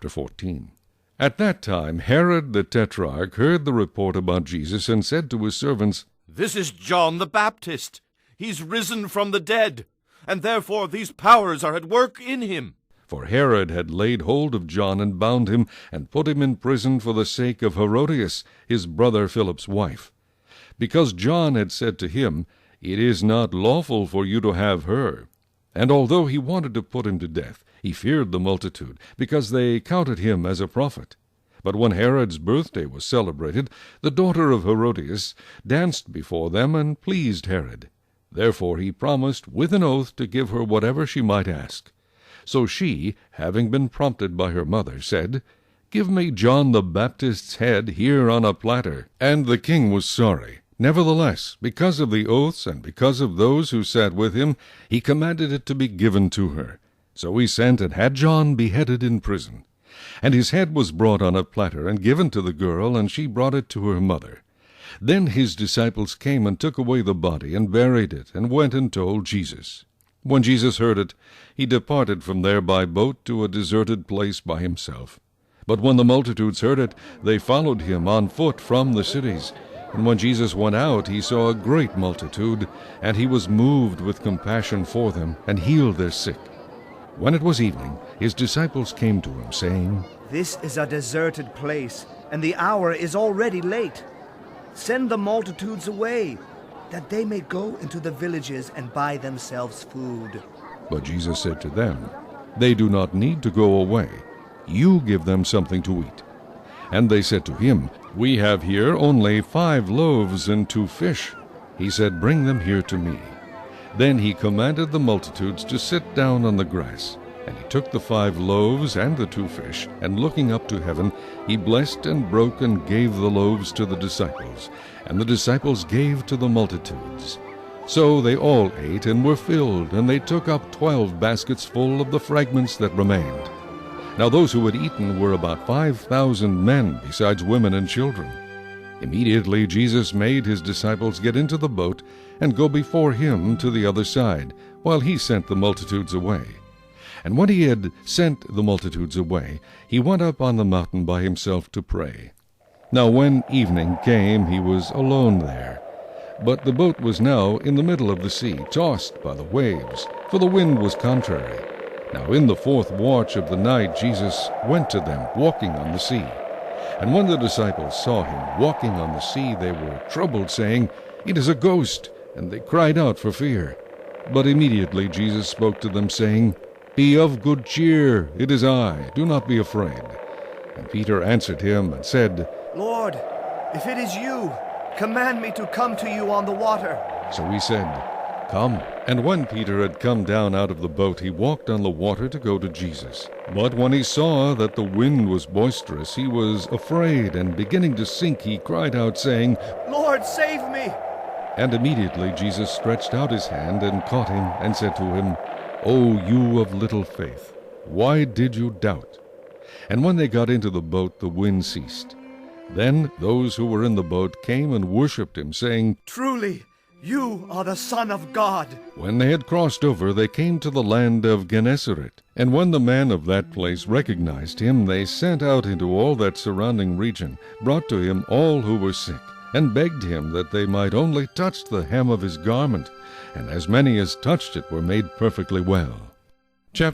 chapter 14. At that time Herod the Tetrarch heard the report about Jesus and said to his servants, "This is John the Baptist. He's risen from the dead, and therefore these powers are at work in him." For Herod had laid hold of John and bound him and put him in prison for the sake of Herodias, his brother Philip's wife, because John had said to him, "It is not lawful for you to have her." And although he wanted to put him to death, he feared the multitude, because they counted him as a prophet. But when Herod's birthday was celebrated, the daughter of Herodias danced before them and pleased Herod. Therefore he promised with an oath to give her whatever she might ask. So she, having been prompted by her mother, said, "Give me John the Baptist's head here on a platter." And the king was sorry. Nevertheless, because of the oaths and because of those who sat with him, he commanded it to be given to her. So he sent and had John beheaded in prison. And his head was brought on a platter and given to the girl, and she brought it to her mother. Then his disciples came and took away the body and buried it, and went and told Jesus. When Jesus heard it, he departed from there by boat to a deserted place by himself. But when the multitudes heard it, they followed him on foot from the cities. And when Jesus went out, he saw a great multitude, and he was moved with compassion for them, and healed their sick. When it was evening, his disciples came to him, saying, "This is a deserted place, and the hour is already late. Send the multitudes away, that they may go into the villages and buy themselves food." But Jesus said to them, "They do not need to go away. You give them something to eat." And they said to him, "We have here only 5 loaves and 2 fish." He said, "Bring them here to me." Then he commanded the multitudes to sit down on the grass. And he took the 5 loaves and the 2 fish, and looking up to heaven, he blessed and broke and gave the loaves to the disciples, and the disciples gave to the multitudes. So they all ate and were filled, and they took up 12 baskets full of the fragments that remained. Now those who had eaten were about 5,000 men, besides women and children. Immediately Jesus made his disciples get into the boat and go before him to the other side, while he sent the multitudes away. And when he had sent the multitudes away, he went up on the mountain by himself to pray. Now when evening came, he was alone there. But the boat was now in the middle of the sea, tossed by the waves, for the wind was contrary. Now in the 4th watch of the night Jesus went to them, walking on the sea. And when the disciples saw him walking on the sea, they were troubled, saying, "It is a ghost," and they cried out for fear. But immediately Jesus spoke to them, saying, "Be of good cheer, it is I, do not be afraid." And Peter answered him and said, "Lord, if it is you, command me to come to you on the water." So he said, "Come." And when Peter had come down out of the boat, he walked on the water to go to Jesus. But when he saw that the wind was boisterous, he was afraid, and beginning to sink, he cried out, saying, "Lord, save me!" And immediately Jesus stretched out his hand and caught him, and said to him, "O you of little faith, why did you doubt?" And when they got into the boat, the wind ceased. Then those who were in the boat came and worshipped him, saying, "Truly, you are the Son of God." When they had crossed over, they came to the land of Gennesaret. And when the men of that place recognized him, they sent out into all that surrounding region, brought to him all who were sick, and begged him that they might only touch the hem of his garment. And as many as touched it were made perfectly well. Chapter